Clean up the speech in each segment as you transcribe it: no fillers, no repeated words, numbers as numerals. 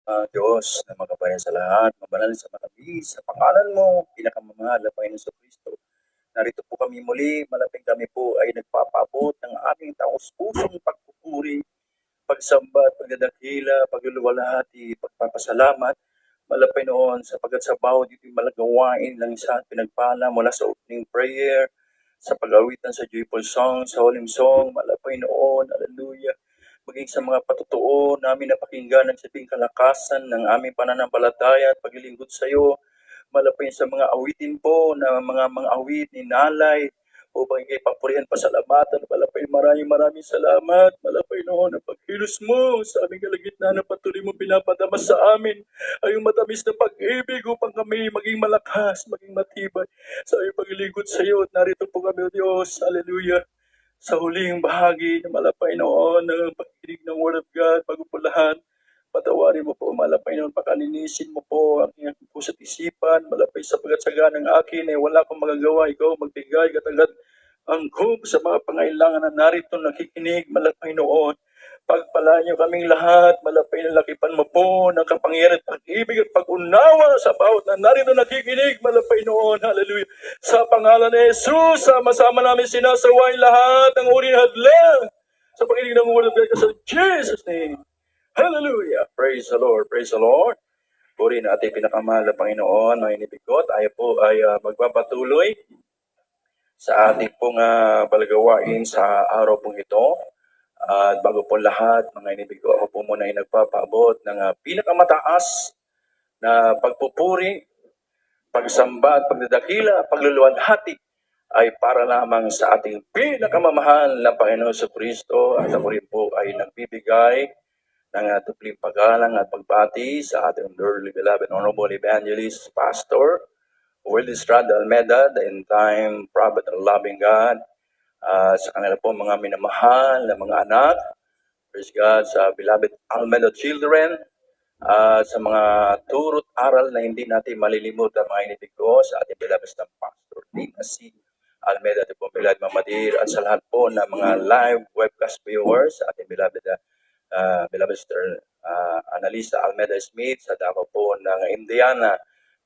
Diyos na makabayan sa lahat, mabanal sa matamis, sa pangalan mo, pinakamamahal na Panginoon Kristo. Narito po kami muli, malapit kami po ay nagpapaabot ng aming taos-pusong pagpupuri, pagsamba at pagdadakila, pagluluwalhati, pagpapasalamat, malapit noon sapagkat sa bawat ito'y malagawain ng isa at pinagpala mula sa opening prayer, sa pag-awitan sa joyful song, sa holy song, malapit noon, hallelujah, maging sa mga patotoo namin napakinggan ng sabing kalakasan ng aming pananampalataya at paglilingkod sa iyo. Malapit sa mga awitin po na mga awit ni Nalay upang ikay papurihan pasalamatan. Malapit maraming salamat. Malapit noon ang pagkilos mo sa aming kalagitnaan na patuloy mo pinapadamas sa amin ay yung matamis na pag-ibig upang kami maging malakas, maging matibay sa aming paglilingkod sa iyo. At narito po kami, O Diyos. Hallelujah, sa huling bahagi na malapay noon ng pakikinig ng Word of God, bago po lahat, patawarin mo po, malapay noon, pakalinisin mo po ang iyong puso't isipan, malapay sapagkat saga ng akin ay wala akong magagawa, ikaw magbigay katagad ang sa mga pangailangan na narito nakikinig, malapay noon. Pagpalain niyo kaming lahat, malapay na lakipan mo po ng kapangyarihan at pag-ibig at pag-unawa sa bawat na narito nakikinig, malapay noon, hallelujah. Sa pangalan ni Jesus, sama-sama namin sinasaway lahat ng uri ng hadlang sa pakinig ng Word of God sa Jesus' name. Hallelujah! Praise the Lord, praise the Lord. Puri na ating pinakamahal na Panginoon, mga inibigod, tayo po ay magpapatuloy sa ating pong palagawain sa araw pong ito. At bago po lahat, mga inibigod, ako po muna ay nagpapaabot ng pinakamataas na pagpupuri, pagsamba at pagdadakila, pagluluwalhati ay para lamang sa ating pinakamamahal na Panginoon sa Kristo. At ako rin po ay nagbibigay ng tupling paggalang at pagbati sa ating dearly beloved Honorable Evangelist, Pastor Will Estrada Almeda, the in-time prophet and loving God, sa kanila po mga minamahal na mga anak, praise God, sa beloved Almeda children, sa mga turot aral na hindi natin malilimutan mga inibig ko sa ating beloved na Pastor Dina C. Almeda, ating po beloved Mamadir, at sa lahat po ng mga live webcast viewers, sa ating beloved beloved Sister Analisa Almeda Smith, sa Davao po ng Indiana,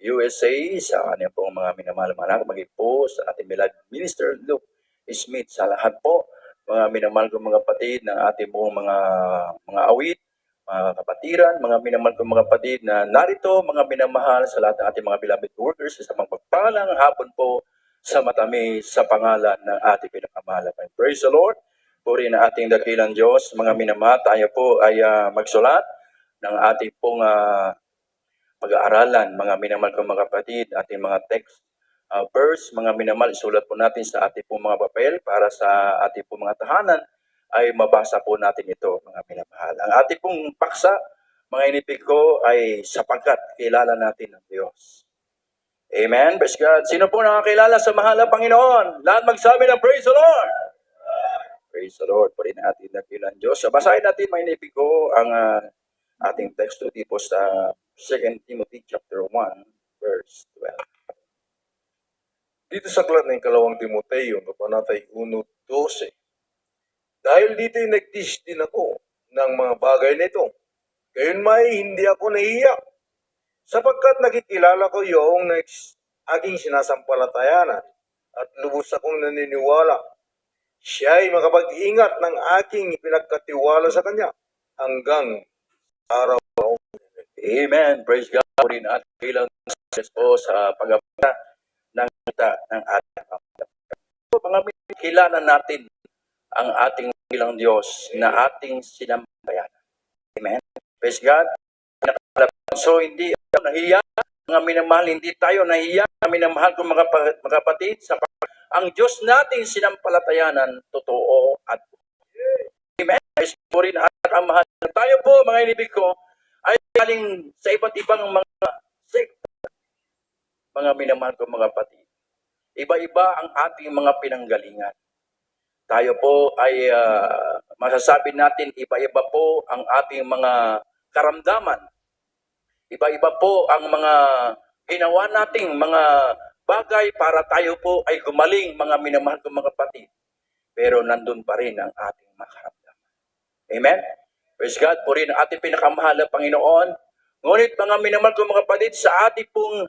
USA, sa kanyang pong mga minamahal anak, maging po sa ating beloved Minister Luke Smith, sa lahat po mga minamahal kong mga kapatid ng ating pong mga awit, mga kapatiran, mga minamahal kong mga kapatid na narito, mga minamahal sa lahat ng ating mga beloved workers, sa mga pagpalang hapon po sa matamis sa pangalan ng ating pinakamahal. Praise the Lord. Puri na ating dakilang Diyos, mga minamahal, tayo po ay magsulat ng ating pong pag-aaralan, mga minamahal kong mga kapatid, ating mga text verse, mga minamahal, isulat po natin sa ating pong mga papel para sa ating pong mga tahanan ay mabasa po natin ito, mga minamahal. Ang ating pong paksa, mga inipig ko, ay sapagkat kilala natin ang Diyos. Amen. Praise God. Sino po nakakilala sa mahal na Panginoon? Lahat magsabi ng praise the Lord. Praise the Lord. Puri na ating dakilang Diyos. So, basahin natin, mga inipig ko, ang ating teksto dito sa 2 Timothy chapter 1, verse 12. Dito sa aklat ng ikalawang Timoteo, kabanatay 1:12. Dahil dito'y nag-teach din ako ng mga bagay nito. Gayon may hindi ako nahiyak, sapagkat nakikilala ko yung aking sinasampalatayanan at lubos akong naniniwala. Siya ay makapag-ingat ng aking ipinagkatiwala sa kanya hanggang araw. Amen. Praise God. Puri na ating dakilang Diyos po sa pag-apita ng ating mga kilala natin ang ating bilang Diyos na ating sinampayanan. Amen. Praise God. So hindi tayo nahiya, mga minamahal, hindi tayo nahiya, minamahal kong mga kapatid, sa ang Diyos nating sinampalatayanan, totoo at amen. Puri na ating mahal. Tayo po, mga inibig ko, ay galing sa iba't ibang mga sekta, mga minamahal kong mga kapatid. Iba-iba ang ating mga pinanggalingan. Tayo po ay masasabi natin, iba-iba po ang ating mga karamdaman. Iba-iba po ang mga ginawa nating mga bagay para tayo po ay gumaling, mga minamahal kong mga kapatid. Pero nandun pa rin ang ating mga karamdaman. Amen? Praise God. Puri ang ating pinakamahal na Panginoon. Ngunit mga minamahal ko mga kapatid, sa ating pong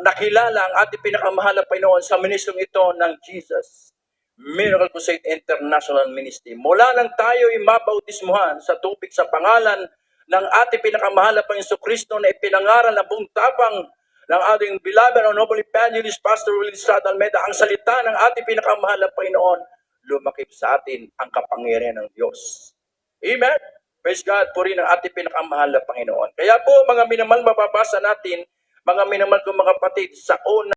nakilala ang ating pinakamahal na Panginoon sa ministrong ito ng Jesus, Miracle Crusade International Ministry. Mula nang tayo ay mabautismuhan sa tubig sa pangalan ng ating pinakamahal na Panginoon Kristo na ipinangaral na buong tapang ng ating beloved and noble evangelist Pastor Willie Estrada Almeida, ang salita ng ating pinakamahal na Panginoon, lumakip sa atin ang kapangyarihan ng Diyos. Amen? Praise God, puri ng ating pinakamahal na Panginoon. Kaya po, mga minamahal, mababasa natin, mga minamahal ko mga kapatid, sa una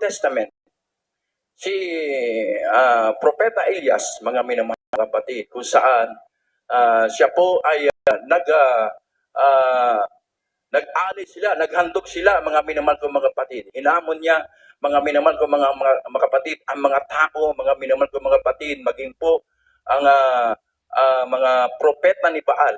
Testament, si Propeta Elias, mga minamahal na kapatid, kung saan siya po ay nag-alay sila, naghandog sila, mga minamahal ko mga kapatid. Hinamon niya, mga minamahal ko mga kapatid, ang mga tao, mga minamahal ko mga kapatid, maging po ang mga propeta ni Baal.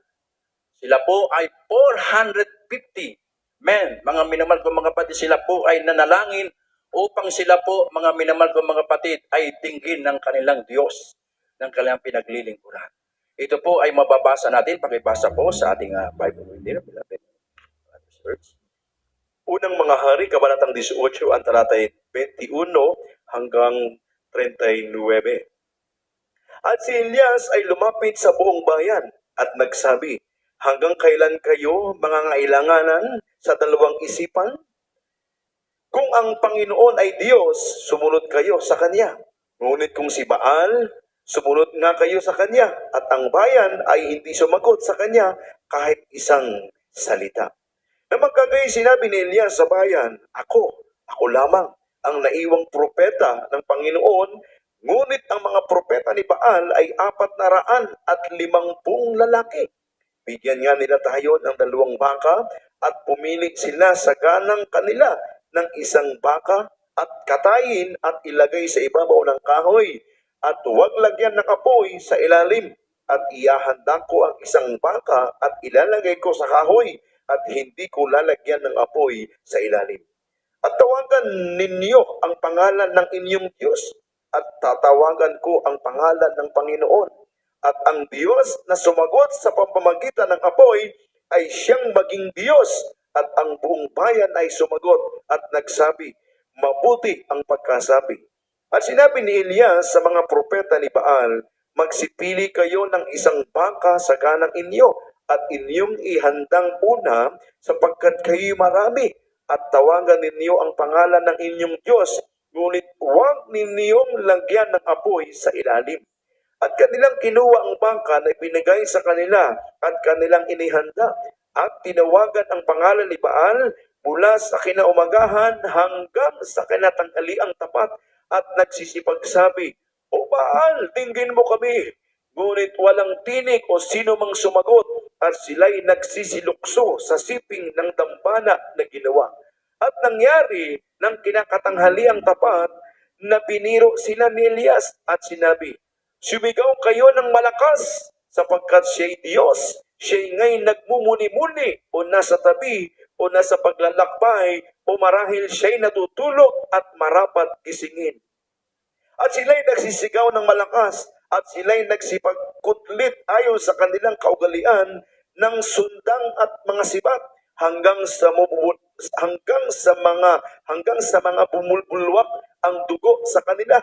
Sila po ay 450 men, mga minamahal ko mga kapatid, sila po ay nanalangin upang sila po, mga minamahal ko mga kapatid, ay dinggin ng kanilang Diyos, ng kanilang pinaglilingkuran. Ito po ay mababasa natin, pakibasa po sa ating Bible reader, beloved church. Unang mga hari, kabanatang 18, ang talatay 21 hanggang 39. At si Elias ay lumapit sa buong bayan at nagsabi, hanggang kailan kayo mangangailanganan sa dalawang isipan? Kung ang Panginoon ay Diyos, sumunod kayo sa Kanya. Ngunit kung si Baal, sumunod nga kayo sa Kanya. At ang bayan ay hindi sumagot sa Kanya kahit isang salita. Na magkagayon sinabi ni Elias sa bayan, ako lamang ang naiwang propeta ng Panginoon, ngunit ang mga propeta ni Baal ay 450 lalaki. Bigyan nga nila tayo ng 2 baka at pumili sila sa ganang kanila ng isang baka at katayin at ilagay sa ibabaw ng kahoy at huwag lagyan ng apoy sa ilalim. At iahanda ko ang isang baka at ilalagay ko sa kahoy at hindi ko lalagyan ng apoy sa ilalim. At tawagan ninyo ang pangalan ng inyong Diyos at tatawagan ko ang pangalan ng Panginoon. At ang Diyos na sumagot sa pamamagitan ng apoy ay siyang maging Diyos. At ang buong bayan ay sumagot at nagsabi, mabuti ang pagkasabi. At sinabi ni Elias sa mga propeta ni Baal, magsipili kayo ng isang baka sa ganang inyo at inyong ihandang una sapagkat kayo marami at tawagan ninyo ang pangalan ng inyong Diyos, ngunit huwag ninyong lagyan ng apoy sa ilalim. At kanilang kinuha ang bangka na ibinigay sa kanila at kanilang inihanda at tinawagan ang pangalan ni Baal mula sa kinaumagahan hanggang sa kinatanghaliang tapat at nagsisipagsabi, O Baal, dinggin mo kami. Ngunit walang tinig o sino mang sumagot at sila'y nagsisilukso sa siping ng dambana na ginawa. At nangyari ng kinakatanghaliang tapat na biniro sila ni Elias at sinabi, sumigaw kayo ng malakas sapagkat siya'y Diyos, siya'y ngayon nagmumuni-muni o nasa tabi o nasa paglalakbay o marahil siya'y natutulog at marapat gisingin. At sila'y nagsisigaw ng malakas at sila'y nagsipagkutlit ayon sa kanilang kaugalian ng sundang at mga sibat hanggang sa mga bumulbulwak ang dugo sa kanila.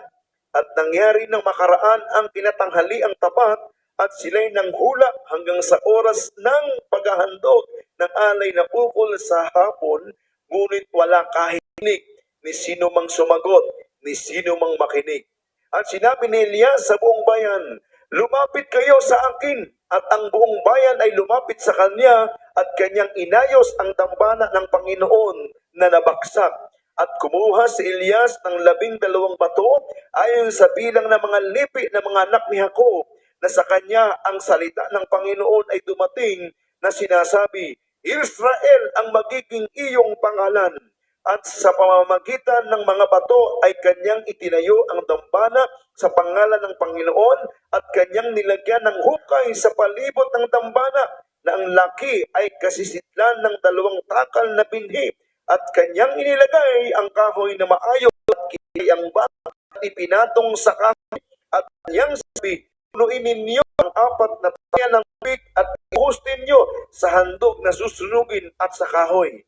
At nangyari ng makaraan ang kinatanghaliang tapat at sila'y nanghula hanggang sa oras ng paghahandog ng alay na ukol sa hapon, ngunit wala kahit ni sino mang sumagot, ni sino mang makinig. At sinabi ni Elias sa buong bayan, lumapit kayo sa akin, at ang buong bayan ay lumapit sa kanya at kanyang inayos ang dambana ng Panginoon na nabaksak. At kumuha si Elias ng 12 bato ayon sa bilang ng mga lipi ng mga anak ni Jacob, na sa kanya ang salita ng Panginoon ay dumating na sinasabi, Israel ang magiging iyong pangalan. At sa pamamagitan ng mga bato ay kanyang itinayo ang dambana sa pangalan ng Panginoon at kanyang nilagyan ng hukay sa palibot ng dambana na ang laki ay kasisidlan ng 2 takal na binhi at kanyang inilagay ang kahoy na maayos at kili ang baka at ipinatong sa kahoy at kanyang sabi, punuin ninyo ang 4 na Yan ng tubig at ihustin nyo sa handog na susunugin at sa kahoy.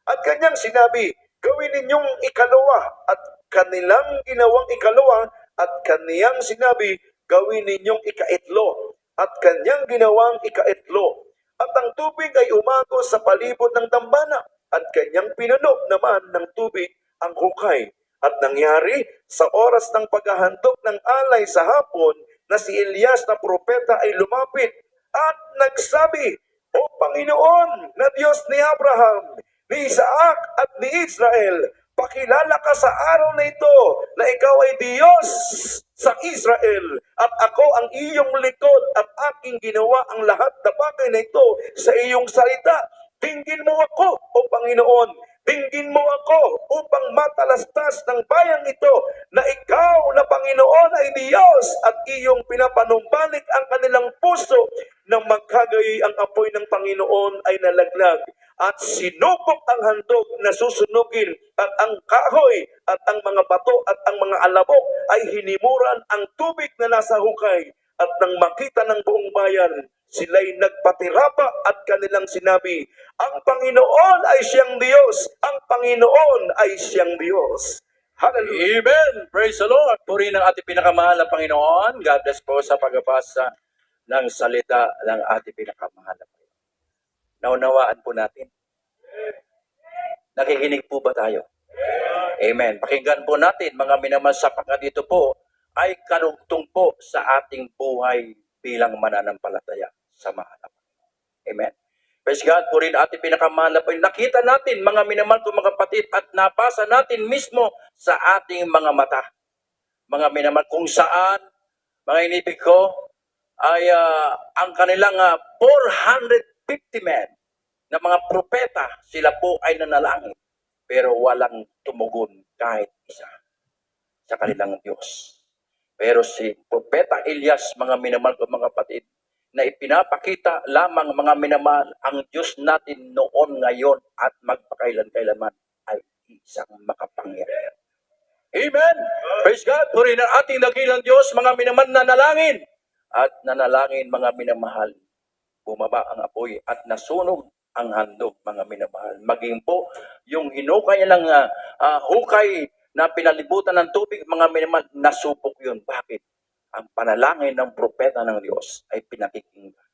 At kanyang sinabi, gawin ninyong ikalawa at kanilang ginawang ikalawa at kaniyang sinabi, gawin ninyong ikaitlo at kanyang ginawang ikaitlo. At ang tubig ay umagos sa palibot ng dambana at kanyang pinuno naman ng tubig ang hukay. At nangyari sa oras ng paghahandog ng alay sa hapon na si Elias na propeta ay lumapit at nagsabi, O Panginoon na Diyos ni Abraham, ni Isaac at ni Israel, pakilala ka sa araw na ito na ikaw ay Diyos sa Israel at ako ang iyong likod at aking ginawa ang lahat na bagay na ito sa iyong salita. Dinggin mo ako, O Panginoon, dinggin mo ako upang matalastas ng bayang ito na ikaw na Panginoon ay Diyos at iyong pinapanumbalik ang kanilang puso nang magkagayi ang apoy ng Panginoon ay nalaglag at sinubok ang handog na susunugin at ang kahoy at ang mga bato at ang mga alabok ay hinimuran ang tubig na nasa hukay at nang makita ng buong bayan sila'y nagpatirapa at kanilang sinabi, ang Panginoon ay siyang Diyos, ang Panginoon ay siyang Diyos. Hallelujah. Amen! Praise the Lord! Puri ng ating pinakamahal na Panginoon. God bless po sa pagbabasa ng salita ng ating pinakamahal na Panginoon. Naunawaan po natin. Nakikinig po ba tayo? Amen. Pakinggan po natin, mga minamahal, sapagkat dito po ay karugtong po sa ating buhay bilang mananampalataya sa mahal na Panginoon. Amen. Praise God, po rin ating pinakamahal na Panginoon. Nakita natin, mga minamahal ko mga kapatid, at nabasa natin mismo sa ating mga mata. Mga minamahal, kung saan, mga inibig ko, ay ang kanilang 450 men na mga propeta, sila po ay nanalangin, pero walang tumugon kahit isa sa kanilang Diyos. Pero si Propeta Elias, mga minamahal ko mga kapatid, na ipinapakita lamang mga minamahal, ang Diyos natin noon, ngayon, at magpakailan-kailanman ay isang makapangyarihan. Amen! Praise God! Puri ng ating dakilang Diyos, mga minamahal, nanalangin. At nanalangin, mga minamahal, bumaba ang apoy at nasunog ang handog, mga minamahal. Maging po, yung hinukay ng hukay na pinalibutan ng tubig, mga minamahal, nasupok yun. Bakit? Ang panalangin ng propeta ng Diyos ay pinakikinggan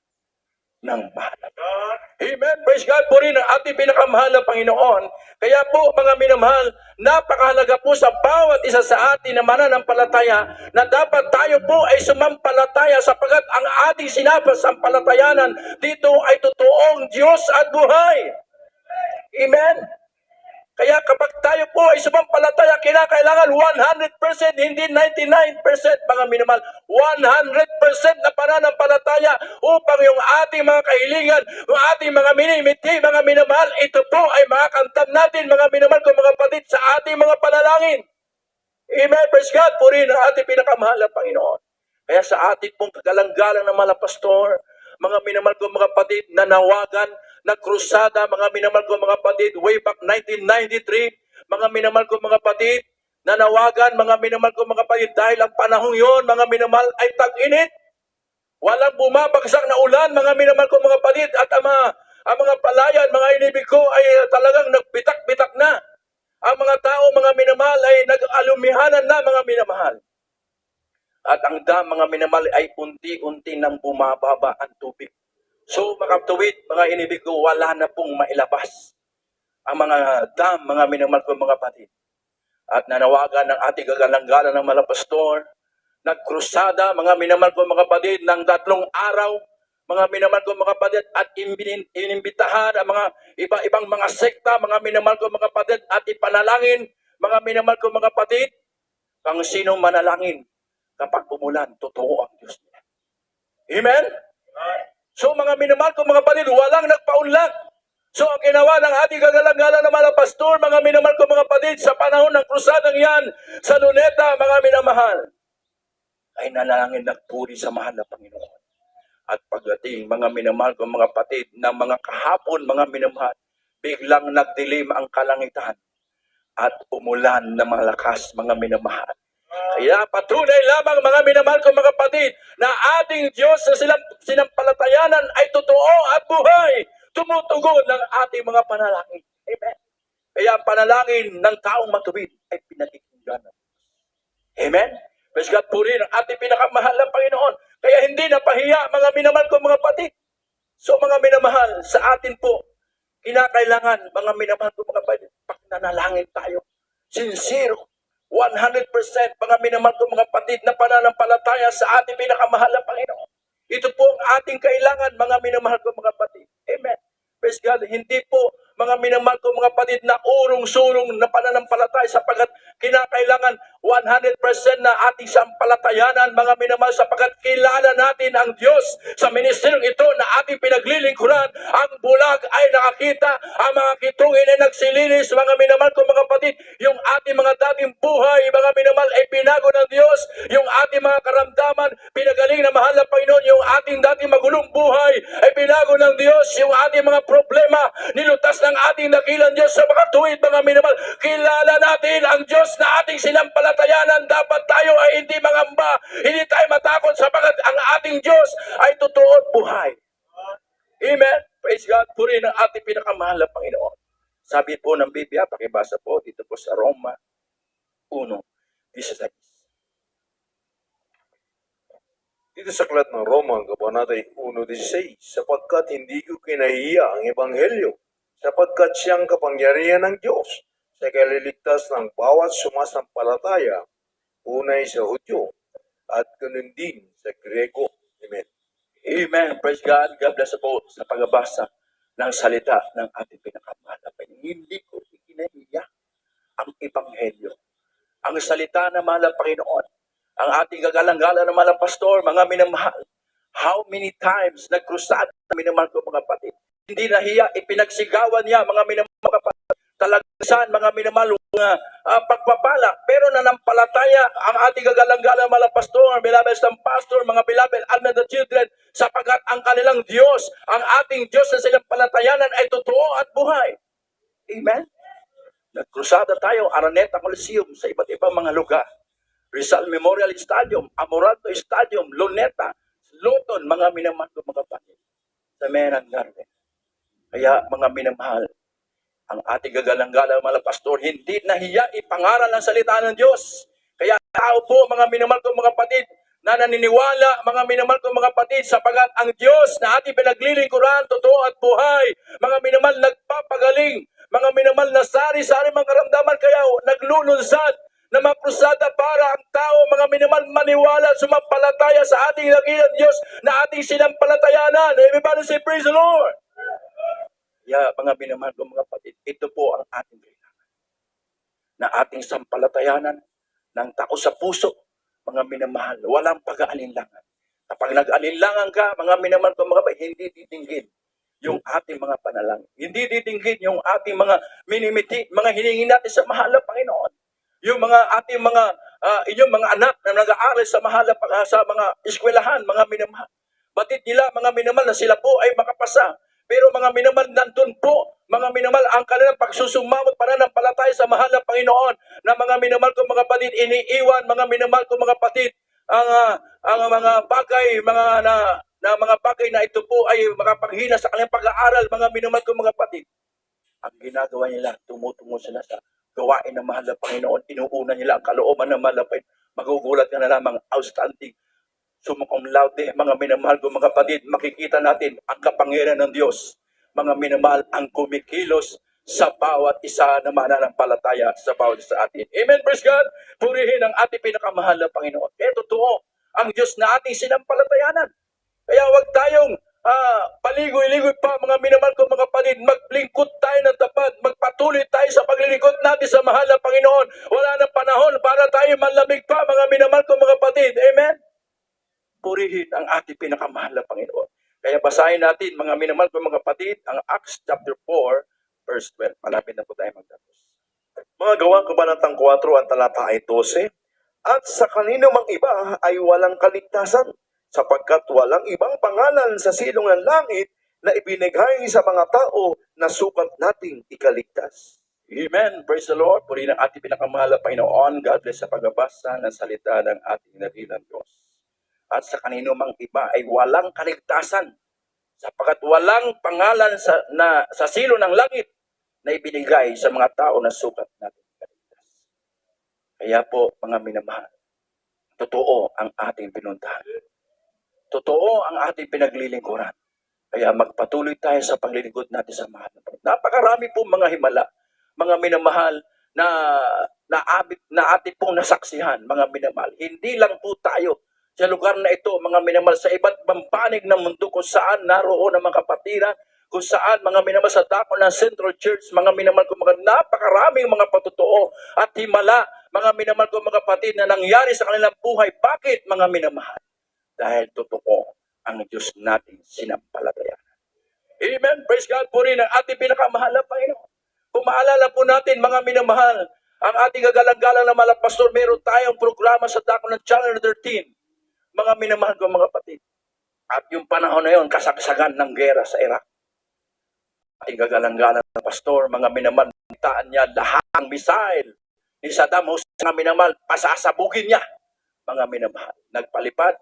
ng mahal na Panginoon. Amen. Praise God po rin ang ating pinakamahal na Panginoon. Kaya po, mga minamahal, napakahalaga po sa bawat isa sa atin na mananampalataya na dapat tayo po ay sumampalataya sapagkat ang ating sinasampalatayanan dito ay totoong Diyos at buhay. Amen. Kaya kapag tayo po ay sumampalataya, kinakailangan 100%, hindi 99%, mga minamahal. 100% na pananampalataya upang yung ating mga kahilingan, yung ating mga minimiti, mga minamahal, ito po ay makakamtan natin, mga minamahal ko mga kapatid, sa ating mga panalangin. Amen. Praise God. Puri ng ating pinakamahal na Panginoon. Kaya sa ating pong kagalang-galang ng mga pastor, mga minamahal ko mga kapatid, nanawagan, nagkrusada, mga minamahal ko mga kapatid, way back 1993, mga minamahal ko mga kapatid, nanawagan, mga minamahal ko mga kapatid, dahil ang panahong yon, mga minamahal, ay tag-init. Walang bumabagsak na ulan, mga minamahal ko mga kapatid, at ang mga palayan, mga inibig ko, ay talagang nagbitak-bitak na. Ang mga tao, mga minamahal, ay nag-alumihanan na, mga minamahal. At ang dam, mga minamahal, ay unti-unti nang bumababa ang tubig. So, makatuwid, mga inibig ko, wala na pong mailabas ang mga dam, mga minamahal ko mga kapatid. At nanawagan ng ating gagalang-galang ng mga pastor, nagkrusada, mga minamahal ko mga kapatid, ng 3 araw, mga minamahal ko mga kapatid, at inimbitahan ang mga iba-ibang mga sekta, mga minamahal ko mga kapatid, at ipanalangin, mga minamahal ko mga kapatid, kung sinong manalangin, kapag umulan, totoo ang Diyos niya. Amen? So mga minamahal ko mga kapatid, walang nagpaunlak. So ang ginawa ng ating kagalang-galang na mga pastor, mga minamahal ko mga kapatid, sa panahon ng krusadang yan, sa Luneta, mga minamahal, ay nanalangin nagpuri sa mahal na Panginoon. At pagdating, mga minamahal ko mga kapatid, ng mga kahapon, mga minamahal, biglang nagdilim ang kalangitan at umulan na malakas, mga minamahal. Kaya patunay lamang mga minamahal kong mga kapatid na ating Diyos na sinampalatayanan ay totoo at buhay. Tumutugon ng ating mga panalangin. Amen. Kaya ang panalangin ng taong matuwid ay pinakikinggan. Amen. Praise God, puri ng ating pinakamahal na Panginoon. Kaya hindi napahiya mga minamahal kong mga kapatid. So mga minamahal, sa atin po, kinakailangan mga minamahal kong mga kapatid, pagnanalangin tayo. Sincero. 100% mga minamahal kong mga kapatid na pananampalataya sa ating pinakamahal na Panginoon. Ito po ang ating kailangan mga minamahal kong mga kapatid. Amen. Praise God. Hindi po mga minamahal kong mga kapatid na urong-surong na pananampalataya sapagkat kinakailangan 100% na ating sampalatayanan mga minamahal sapagkat kilala natin ang Diyos sa ministeryong ito na ating pinaglilingkuran. Ang bulag ay nakakita, ang mga kitungin ay nagsilinis mga minamahal kong mga kapatid. Yung ating mga dating buhay mga minamahal ay binago ng Diyos. Yung ating mga karamdaman pinagaling na mahal na Panginoon. Yung ating dating magulong buhay ay binago ng Diyos. Yung ating mga problema nilutas ng ating dakilang Diyos sa mga tuwid mga minamahal. Kilala natin ang Diyos na ating sinampalatayanan. Dapat tayo ay hindi mangamba, hindi tayo matakot sapagkat ang ating Diyos ay totoo at buhay. Amen. Praise God. Puri ng ating pinakamahal na Panginoon. Sabi po ng Biblia, pakibasa po dito po sa Roma 1:16. Dito sa aklat ng Roma, Kabanata 1:16, sapagkat hindi ko kinahiya ang Ebanghelyo, sapagkat siyang kapangyarihan ng Diyos sa kaliligtas ng bawat sumasampalataya, unay sa Hudyo at ganun din sa Grego. Amen. Amen. Praise God. God bless po sa pagbabasa ng salita ng ating pinakamahal na Panginoon. Hindi ko ikinahiya ang Ebanghelyo. Ang salita ng mahal na Panginoon. Ang ating gagalang-galang na mahal na pastor, mga minamahal. How many times nagkrusada na minamahal ko mga kapatid. Hindi nahiya, ipinagsigawan niya mga minamahal mga kapatid. Talagsan mga minamahal pagpapala. Pero nanampalataya ang ating gagalang-galang mga pastor, beloved ng pastor, mga beloved alma the children, sapagkat ang kanilang Diyos, ang ating Diyos na silang palatayanan ay totoo at buhay. Amen? Nagkrusada tayo, Araneta Coliseum, sa iba't ibang mga lugar. Rizal Memorial Stadium, Amoranto Stadium, Luneta, Luton, mga minamahal ko mga kapatid. Sa Meran Garden. Kaya mga minamahal, ang ating gagalang-galang mga pastor, hindi nahiya ipangaral ang salita ng Diyos. Kaya tao po, mga minamahal ko mga kapatid, na naniniwala, mga minamahal ko mga kapatid, sapagat ang Diyos na ating pinaglilingkuran, totoo at buhay, mga minamahal nagpapagaling, mga minamahal na sari-sari mga karamdaman, kaya naglulunsad na mga krusada para ang tao, mga minamahal maniwala, sumampalataya sa ating dakilang Diyos na ating sinampalatayanan. Everybody say, praise the Lord! Yeah, mga minamahal ko mga kapatid, ito po ang ating kailangan. Na ating sampalatayanan ng tako sa puso, mga minamahal, walang pag-aalinlangan. Kapag nag-alinlangan ka, mga minamahal ko mga kapatid, hindi titinggin yung ating mga panalangin. Hindi titinggin yung ating mga minimiti, mga hiningi natin sa mahal na Panginoon. Yung mga ating mga, inyong mga anak na nag-aaral sa mahal na sa mga eskwelahan, mga minamahal. Batid nila, mga minamahal, na sila po ay makapasa. Pero mga minamahal, nandun po, mga minamahal, ang kanilang pagsusumamot pananampalataya sa mahal na Panginoon, na mga minamahal ko mga kapatid, iniiwan, mga minamahal ko mga kapatid, ang mga bagay, mga bagay na ito po ay makapaghina sa kanilang pag-aaral, mga minamahal ko mga kapatid. Ang ginagawa nila, tumutungo sila sa gawain ng mahal na Panginoon. Inuuna nila ang kalooban ng mahal na Panginoon. Magugulat ka na lamang, outstanding. Sumukong laude, mga minamahal ko mga kapatid, makikita natin ang kapangyarihan ng Diyos. Mga minamahal, ang kumikilos sa bawat isa na mananampalataya sa bawat isa sa atin. Amen, praise God. Purihin ang ating pinakamahal na Panginoon. Kaya totoo, ang Diyos na ating sinampalatayanan. Kaya huwag tayong paligoy-ligoy pa, mga minamahal ko mga kapatid, maglingkod tayo ng tapat, magpatuloy tayo sa paglilingkod natin sa mahal na Panginoon. Wala nang panahon para tayo manlamig pa, mga minamahal ko mga kapatid. Amen? Purihin ang ating pinakamahal na Panginoon. Kaya basahin natin, mga minamahal ko mga kapatid, ang Acts chapter 4, verse 12. Malapit na po tayo magtapos. Mga Gawa, Kabanatang 4, ang talata ay 12. At sa kanino mang iba ay walang kaligtasan, sapagkat walang ibang pangalan sa silong ng langit na ibinigay sa mga tao na sukat nating ikaligtas. Amen. Praise the Lord. Puri ng ating pinakamahal na Panginoon. God bless sa pagbabasa ng salita ng ating dakilang Diyos. At sa kanino mang iba ay walang kaligtasan, sapagkat walang pangalan sa silo ng langit na ibinigay sa mga tao na sukat natin kaligtas. Kaya po, mga minamahal, totoo ang ating pinuntahan. Totoo ang ating pinaglilingkuran. Kaya magpatuloy tayo sa paglilingkod natin sa mahal na Panginoon. Napakarami po mga himala, mga minamahal na ating pong nasaksihan, mga minamahal. Hindi lang po tayo sa lugar na ito, mga minamahal, sa iba't ibang panig ng mundo kung saan naroon ang mga kapatiran, kung saan mga minamahal sa dako ng Central Church, mga minamahal ko, mga napakaraming mga patotoo at himala, mga minamahal ko, mga kapatid, na nangyari sa kanilang buhay. Bakit, mga minamahal? Dahil totoo ang Diyos natin sinampalatayan. Amen. Praise God po rin ang ating pinakamahal na Panginoon. Kung maalala po natin, mga minamahal, ang ating kagalang-galang na mga pastor, meron tayong programa sa dako ng Channel 13. Mga minamahal ko, mga kapatid. At yung panahon na yun, kasagsagan ng gera sa Iraq. Ating kagalang-galang na pastor, mga minamahal, nitaan niya lahat ng missile ni Saddam Hussein, mga minamahal, pasasabugin niya. Mga minamahal, nagpalipad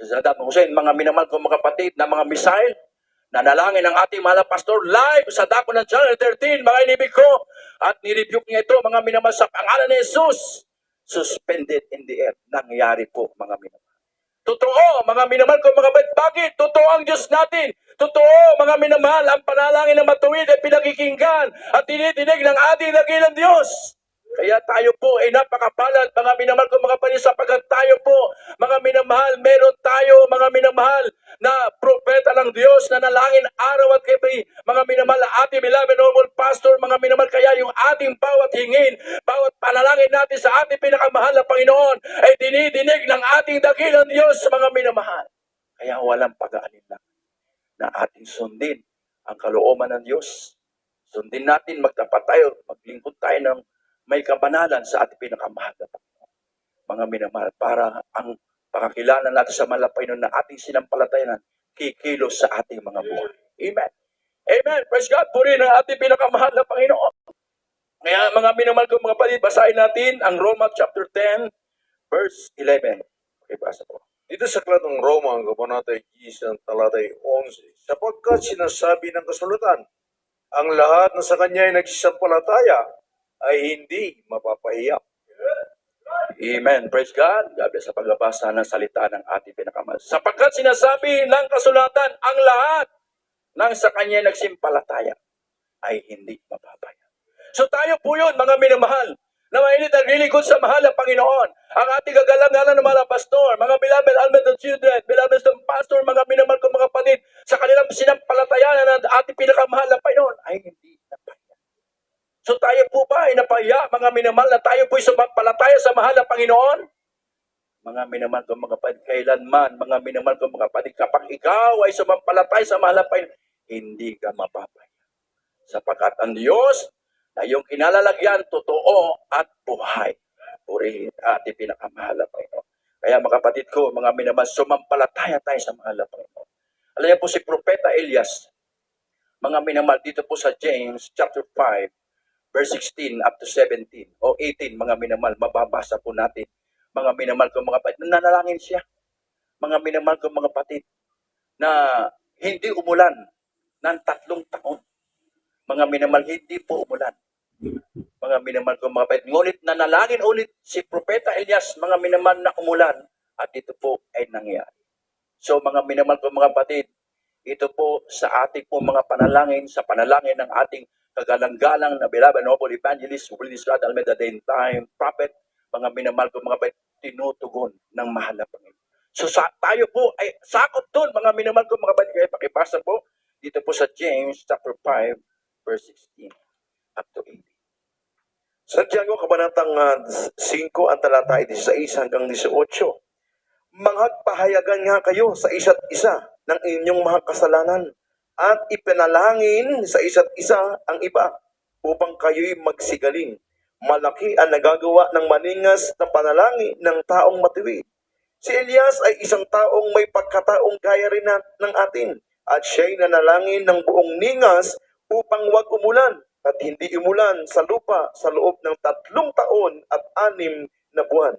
sa Saddam Hussein, mga minamahal ko, mga kapatid, na mga missile. Nanalangin ang ating mahal na pastor live sa dako ng Channel 13, mga inibig ko. At nirebuke niya ito, mga minamahal, sa pangalan ni Jesus. Suspended in the air. Nangyari po, mga minamahal. Totoo, mga minamahal ko, mga kapatid. Bakit? Totoo ang Diyos natin. Totoo, mga minamahal, ang panalangin ng matuwid ay pinakikinggan at tinidinig ng ating dakilang Diyos. Kaya tayo po ay napakapalad, mga minamahal ko, mga kapatid, sapagkat tayo po, mga minamahal, meron tayo, mga minamahal, na propeta ng Diyos na nalangin araw at gabi, mga minamahal, ating beloved noble pastor, mga minamahal, kaya yung ating bawat hingin, bawat panalangin natin sa ating pinakamahal na Panginoon ay dinidinig ng ating dakilang Diyos, mga minamahal. Kaya walang pag-aalinlangan na ating sundin ang kalooban ng Diyos. Sundin natin, magtapat tayo, maglingkod tayo ng may kabanalan sa ating pinakamahal na Panginoon. Mga minamahal, para ang pakakilala natin sa mahal na Panginoon na ating sinampalatayanan, kikilos sa ating mga buhay. Amen. Amen. Praise God. Puri ng ating pinakamahal na Panginoon. Kaya mga minamahal ko, mga kapatid, basahin natin ang Roma chapter 10, verse 11. Okay, basa po. Dito sa aklat ng Roma, ang kabanata 10, talatay 11, sapagkat sinasabi ng kasulatan, ang lahat na sa kanya ay nagsisampalataya ay hindi mapapahiya. Amen. Praise God. God bless sa pagbabasa ng salita ng ating pinakamahal. Sapagkat sinasabi ng kasulatan, ang lahat ng sa kanya nagsimpalataya ay hindi mapapaya. So tayo po yun, mga minamahal, na mainit ang lilingkod sa mahal na Panginoon. Ang ating kagalang-galang ng mga pastor, mga beloved almond children, beloved ng pastor, mga minamahal ko, mga kapatid, sa kanilang sinampalatayanan ng ating pinakamahal na Panginoon ay hindi napaya. So tayo po ba ay napaya, mga minamahal, na tayo po ay sumampalataya sa mahal na Panginoon? Mga minamahal ko, mga kapatid, kailanman, mga minamahal ko, mga kapatid, kapag ikaw ay sumampalataya sa mahal na Panginoon, hindi ka mapapaya. Sapagkat ang Diyos na iyong kinalalagyan, totoo at buhay. Purihin ating pinakamahal na Panginoon. Kaya mga kapatid ko, mga minamahal, sumampalataya tayo sa mahal na Panginoon. Alam niyo po si Propeta Elias, mga minamahal, dito po sa James chapter 5, verse 16 up to 17 o 18, mga minamahal, mababasa po natin. Mga minamahal ko, mga kapatid, nanalangin siya. Mga minamahal ko, mga kapatid, na hindi umulan ng 3 taon. Mga minamahal, hindi po umulan. Mga minamahal ko, mga kapatid, ngunit nanalangin ulit si Propeta Elias, mga minamahal, na umulan, at ito po ay nangyari. So mga minamahal ko, mga kapatid, ito po sa ating po mga panalangin, sa panalangin ng ating kagalang-galang na beloved noble evangelist, Willie Scott Almeida, the time prophet, mga minamahal ko, mga kapatid, tinutugon ng mahal na Panginoon. So tayo po ay sakop doon, mga minamahal ko, mga kapatid. Kaya pakibasa po dito po sa James chapter 5, verse 16 up to 18. Santiago, kabanatang 5, ang talata ay 16 hanggang 18. Magpahayagan nga kayo sa isa't isa ng inyong mga kasalanan at ipanalangin sa isa't isa ang iba upang kayo'y magsigaling. Malaki ang nagagawa ng maningas na panalangin ng taong matuwid. Si Elias ay isang taong may pagkataong gaya rin ng atin at siya'y nanalangin ng buong ningas upang wag umulan at hindi umulan sa lupa sa loob ng 3 taon at 6 na buwan.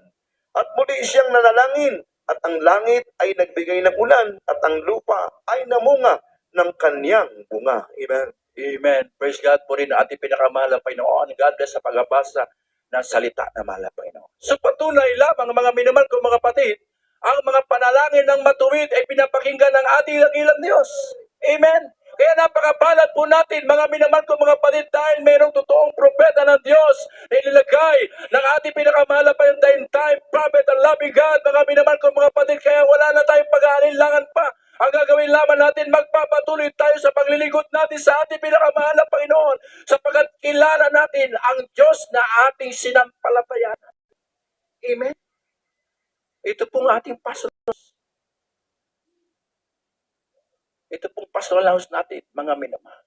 At muli siyang nanalangin, at ang langit ay nagbigay ng ulan, at ang lupa ay namunga ng kanyang bunga. Amen. Amen. Praise God po rin ang ating pinakamahal na Panginoon. God bless sa pagbabasa ng salita na mahal na Panginoon. So patunay lamang mga minamahal kong mga kapatid, ang mga panalangin ng matuwid ay pinapakinggan ng ating dakilang Diyos. Amen. Kaya napakabalat po natin mga minamahal kong mga kapatid dahil mayroong totoong propeta ng Diyos na ilagay ng ating pinakamahal na time prophet and loving God, mga minamahal kong mga kapatid. Kaya wala na tayong pag-aalinlangan pa. Ang gagawin lamang natin, magpapatuloy tayo sa paglilingkod natin sa ating pinakamahal na Panginoon sapagkat kilala natin ang Diyos na ating sinampalatayanan. Amen. Ito pong ating pastoral house. Ito pong pastoral house natin, mga minamahal.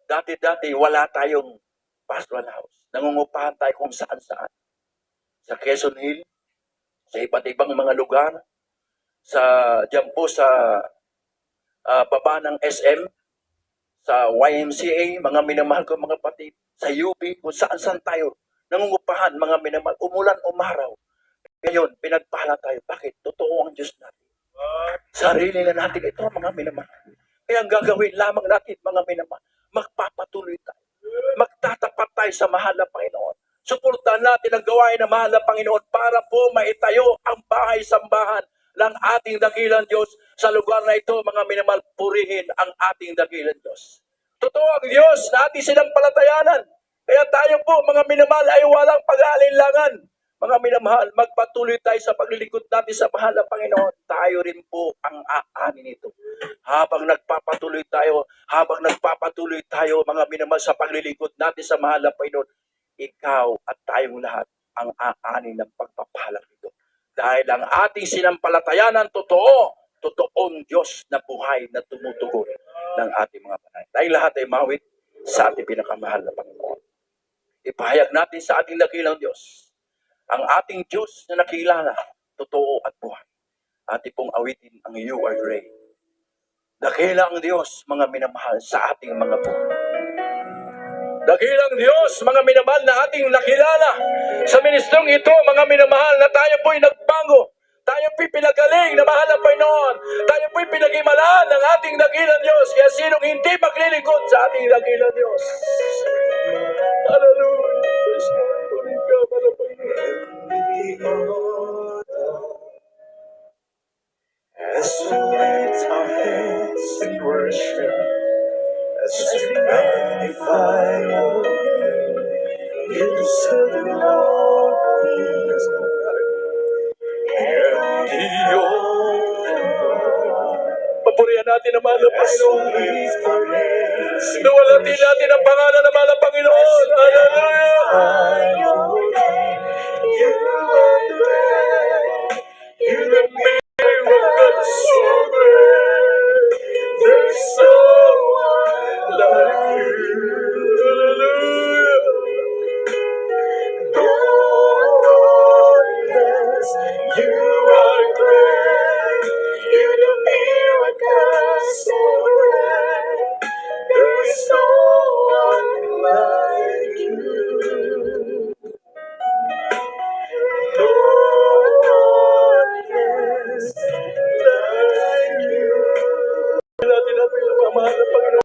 Dati-dati wala tayong pastoral house. Nangungupahan tayo kung saan-saan. Sa Quezon Hill, sa iba't ibang mga lugar, diyan po sa baba ng SM, sa YMCA, mga minamahal ko mga kapatid, sa UP, kung saan-saan tayo nangungupahan, mga minamahal, umulan, umaraw. Ngayon, pinagpala tayo. Bakit? Totoo ang Diyos natin. Sarili na natin ito, mga minamahal. Kaya ang gagawin lamang natin, mga minamahal, magpapatuloy tayo. Magtatapat tayo sa mahal na Panginoon. Suportahan natin ang gawain ng mahal na Panginoon para po maitayo ang bahay-sambahan ng ating dakilang Diyos sa lugar na ito, mga minamahal, purihin ang ating dakilang Diyos. Totoo ang Diyos na ating sinampalatayanan. Kaya tayo po, mga minamahal, ay walang pag-aalinlangan. Mga minamahal, magpatuloy tayo sa paglilingkod natin sa mahal na Panginoon. Tayo rin po ang aani nito. Habang nagpapatuloy tayo, mga minamahal, sa paglilingkod natin sa mahal na Panginoon, ikaw at tayong lahat ang aani ng pagpapalang ito. Dahil ang ating sinampalatayanan, totoong Diyos na buhay na tumutugon ng ating mga panay. Dahil lahat ay mawit sa ating pinakamahal na Panginoon. Ipahayag natin sa ating dakilang Diyos ang ating Diyos na nakilala, totoo at buhay. Ating pong awitin ang You Are Great. Dakila ang Diyos, mga minamahal, sa ating mga buhay. Dakilang Diyos, mga minamahal, na ating nakilala sa ministrong ito, mga minamahal, na tayo po'y nagbago. Tayo po'y pinagaling na mahal na Panginoon. Tayo po'y pinagimalaan ng ating dakilang Diyos. Kaya sinong hindi maglilingkod sa ating dakilang Diyos? Hallelujah. As we lift our hands in worship, as we magnify your name, you deserve the glory and the honor. Papurihan natin ang mahal na As Panginoon. we lift our hands in Nawalatin natin ang pangalan ng mahal na Panginoon. Hallelujah. magnify your name, you are great, you have made miracles so great. There's no one like you. Hallelujah. Lord, yes, you are great. You do miracles so great. There is no one like you. Lord, yes, like you. Natin ang pinamamahal na Panginoon.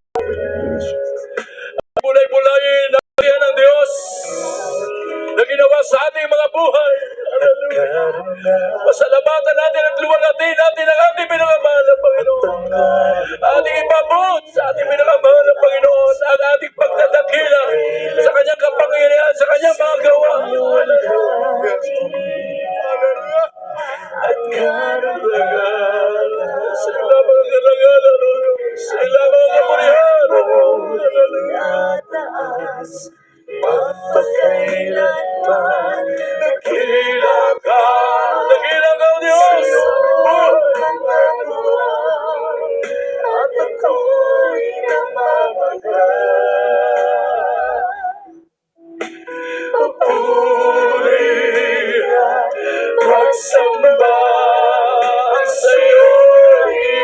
Bulay-bulayin ang kariyan ng Diyos na ginawa sa ating mga buhay. Hallelujah. Pasalamatan natin at luwalhatin natin ang ating pinakamahal na Panginoon. Ating ipabot sa ating pinakamahal na Panginoon ang ating pagdadakila sa kanyang kapangyarihan, sa kanyang mga gawa. Hallelujah. At karangalan Sa lamang ang karangalan, sa lamang ang kapurihan. at taas, magpakailanman, Dakila ka, Diyos. at ako'y namamagal. Papuri at pagsamba sa'yo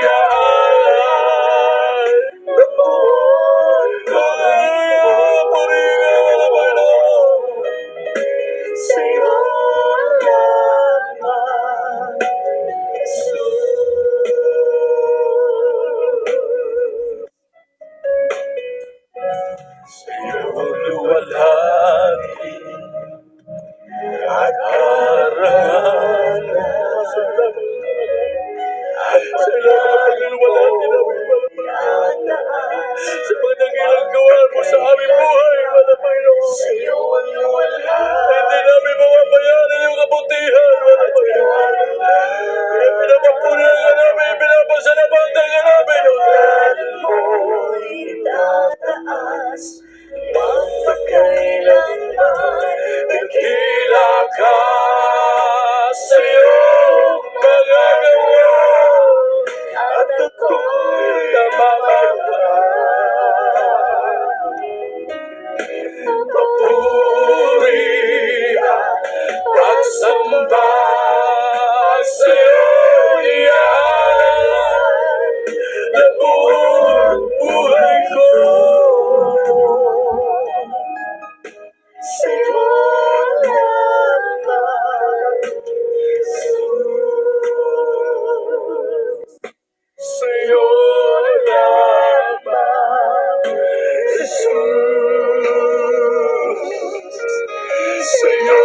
iaalay. Nabuhay taas, magpakailanman, dakila ka sa iyong mga gawa, at ako'y namamahal. Papuri at pagsamba sa'yo iyan na buong buhay ko. Sa'yo lamang, Jesus. Sa'yo lamang, Jesus. Sa'yo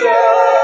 lamang.